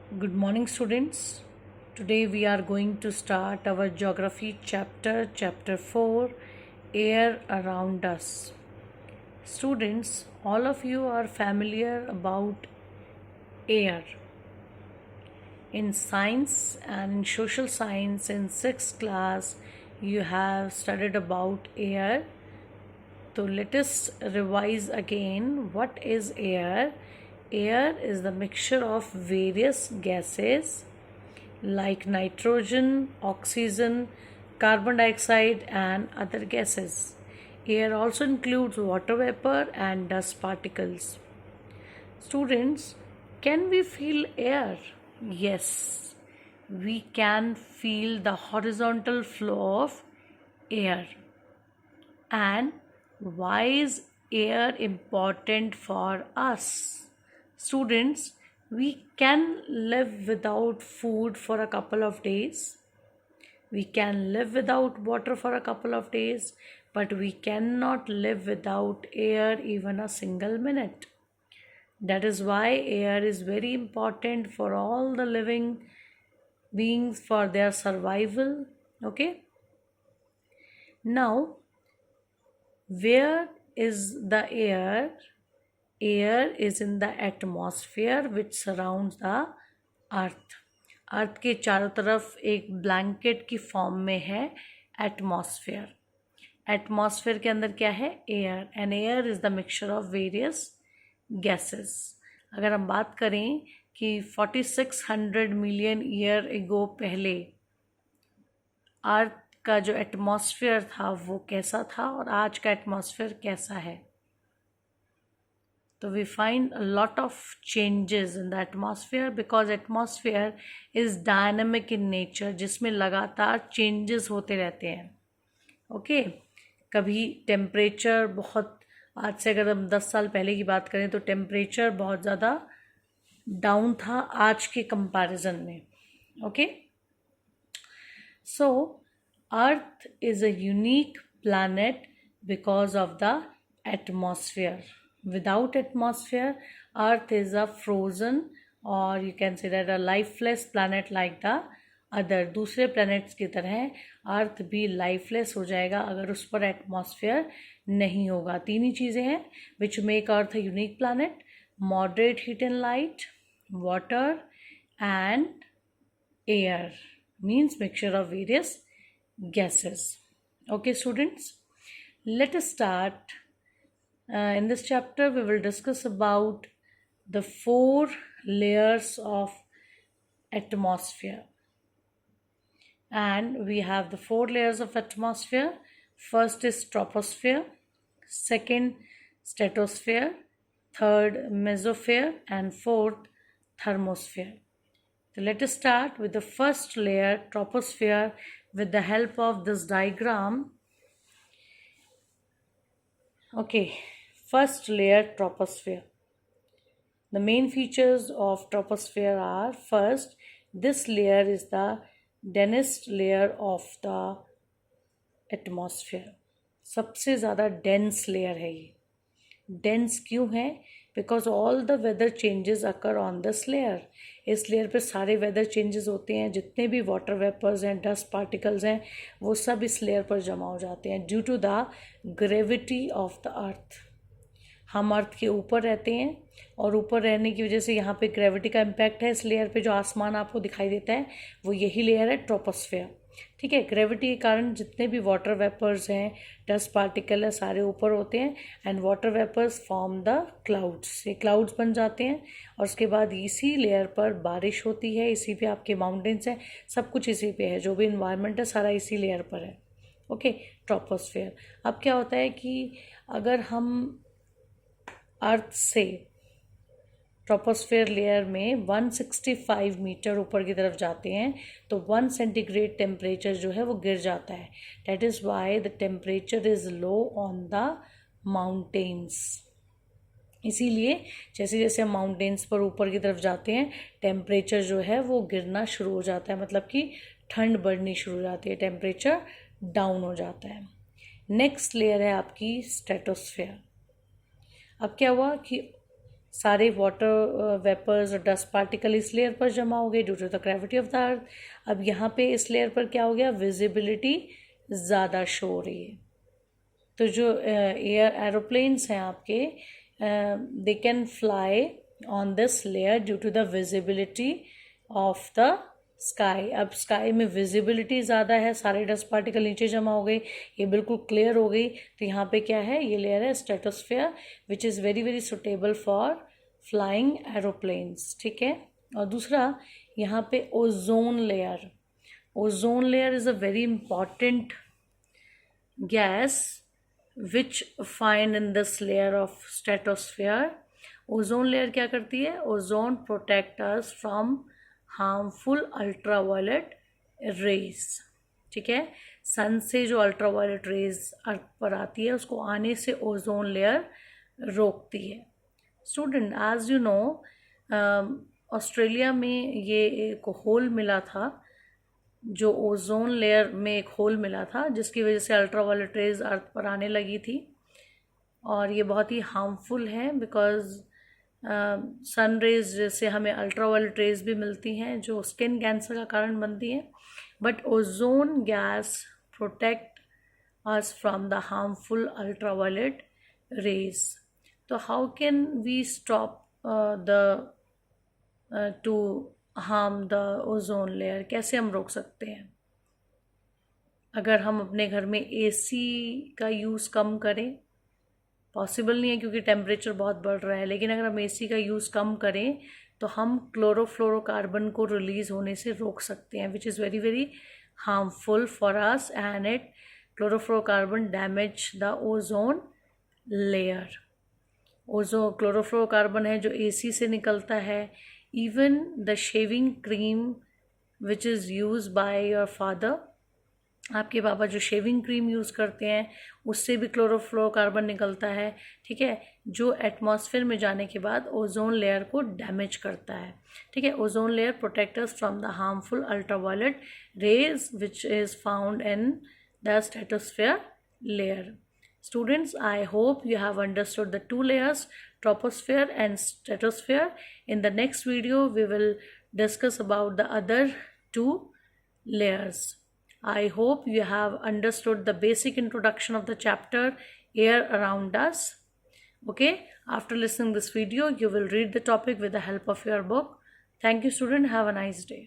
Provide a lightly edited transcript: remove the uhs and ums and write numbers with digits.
Good morning, students. Today we are going to start our geography chapter 4, Air Around Us. Students, all of you are familiar about air. In science and in social science in 6th class, you have studied about air. So let us revise again. What is air? Air is the mixture of various gases like nitrogen, oxygen, carbon dioxide, and other gases. Air also includes water vapor and dust particles. Students, can we feel air? Yes, we can feel the horizontal flow of air. And why is air important for us? Students, we can live without food for a couple of days. We can live without water for a couple of days, but we cannot live without air even a single minute. That is why air is very important for all the living beings for their survival. Okay. Now, where is the air? Air is in the atmosphere which surrounds the अर्थ. अर्थ के चारों तरफ एक blanket की form में है atmosphere. Atmosphere के अंदर क्या है? Air. And air is the mixture of various gases. अगर हम बात करें कि 4600 मिलियन ईयर एगो पहले अर्थ का जो एटमॉस्फेयर था वो कैसा था और आज का एटमॉस्फेयर कैसा है, तो we find a lot of changes in the atmosphere because atmosphere is dynamic in nature, जिसमें लगातार changes होते रहते हैं. ओके कभी टेम्परेचर बहुत, आज से अगर हम 10 साल पहले की बात करें तो टेम्परेचर बहुत ज़्यादा डाउन था आज के कंपैरिजन में. Okay so earth is a unique planet because of the atmosphere. Without atmosphere, Earth is a frozen or you can say that a lifeless planet like the other. दूसरे planets की तरह अर्थ भी lifeless हो जाएगा अगर उस पर एटमॉस्फेयर नहीं होगा. तीन ही चीज़ें हैं which make Earth a unique planet: moderate heat and light, water and air, means mixture of various gases. Okay students, let us start. In this chapter we will discuss about the 4 layers of atmosphere, and we have the 4 layers of atmosphere. First is troposphere, second stratosphere, third mesosphere, and fourth thermosphere. So let us start with the first layer, troposphere, with the help of this diagram. Okay, first layer, troposphere. The main features of troposphere are: first, this layer is the densest layer of the atmosphere. सबसे ज़्यादा dense layer है ये. Dense क्यों है? Because all the weather changes occur on this layer. इस layer पे सारे weather changes होते हैं. जितने भी वाटर वेपर्स हैं, डस्ट पार्टिकल्स हैं, वो सब इस लेयर पर जमा हो जाते हैं due to the gravity of the earth. हम अर्थ के ऊपर रहते हैं और ऊपर रहने की वजह से यहाँ पे ग्रेविटी का इम्पैक्ट है. इस लेयर पे जो आसमान आपको दिखाई देता है वो यही लेयर है, ट्रोपोस्फेयर. ठीक है, ग्रेविटी के कारण जितने भी वाटर वेपर्स हैं, डस्ट पार्टिकल है, सारे ऊपर होते हैं. And water vapours form the clouds. ये क्लाउड्स बन जाते हैं और उसके बाद इसी लेयर पर बारिश होती है. इसी पे आपके माउंटेन्स हैं, सब कुछ इसी पे है. जो भी इन्वायरमेंट है सारा इसी लेयर पर है. Okay, troposphere. अब क्या होता है कि अगर हम अर्थ से ट्रोपोस्फेयर लेयर में 165 मीटर ऊपर की तरफ जाते हैं तो 1 सेंटीग्रेड टेम्परेचर जो है वो गिर जाता है. That is why the temperature is low on the mountains. इसीलिए जैसे जैसे हम माउंटेन्स पर ऊपर की तरफ जाते हैं टेम्परेचर जो है वो गिरना शुरू हो जाता है, मतलब कि ठंड बढ़नी शुरू हो जाती है, टेम्परेचर डाउन हो जाता है. नेक्स्ट लेयर है आपकी स्ट्रेटोस्फेयर. अब क्या हुआ कि सारे वाटर वेपर्स और डस्ट पार्टिकल इस लेयर पर जमा हो गए due to the gravity of the earth. अब यहाँ पे इस लेयर पर क्या हो गया, विजिबिलिटी ज़्यादा शो हो रही है। तो जो एरोप्लेन्स हैं आपके, they can fly on this layer due to the visibility of the sky. अब स्काई में विजिबिलिटी ज़्यादा है, सारे डस्ट पार्टिकल नीचे जमा हो गए, ये बिल्कुल क्लियर हो गई। तो यहाँ पे क्या है, ये लेयर है stratosphere, which is very very suitable for flying aeroplanes. ठीक है। और दूसरा यहाँ पे ozone layer. Ozone layer is a very important gas which find in this layer of stratosphere. Ozone layer क्या करती है, ozone protect us from harmful ultraviolet raise. ठीक है, सन से जो अल्ट्रावायलेट रेज अर्थ पर आती है उसको आने से ओजोन लेयर रोकती है। Student, as you know, Australia में ये एक होल मिला था, जो ओजोन लेयर में एक होल मिला था जिसकी वजह से अल्ट्रावायलेट रेज अर्थ पर आने लगी थी, और ये बहुत ही हार्मफुल है बिकॉज सन रेज जैसे हमें अल्ट्रावायलेट रेज भी मिलती हैं जो स्किन कैंसर का कारण बनती हैं, but ozone gas protect us from the harmful ultraviolet rays. तो how can we stop the to harm the ozone layer, कैसे हम रोक सकते हैं? अगर हम अपने घर में एसी का यूज़ कम करें, पॉसिबल नहीं है क्योंकि टेम्परेचर बहुत बढ़ रहा है, लेकिन अगर हम एसी का यूज़ कम करें तो हम क्लोरोफ्लोरोकार्बन को रिलीज़ होने से रोक सकते हैं, which is very very harmful for us, and it chlorofluorocarbon damage the ozone layer. ओजो क्लोरोफ्लोरोकार्बन है जो एसी से निकलता है। even the shaving cream which is used by your father, आपके पापा जो शेविंग क्रीम यूज़ करते हैं उससे भी क्लोरोफ्लोरोकार्बन निकलता है। ठीक है, जो एटमॉस्फेयर में जाने के बाद ओजोन लेयर को डैमेज करता है। ठीक है, ozone layer protect us from the harmful ultraviolet raise which is found in the stratosphere layer. Students, I hope you have understood the two layers, troposphere and stratosphere. In the next video, we will discuss about the other two layers. I hope you have understood the basic introduction of the chapter Air Around Us. Okay, after listening this video, you will read the topic with the help of your book. Thank you, student. Have a nice day.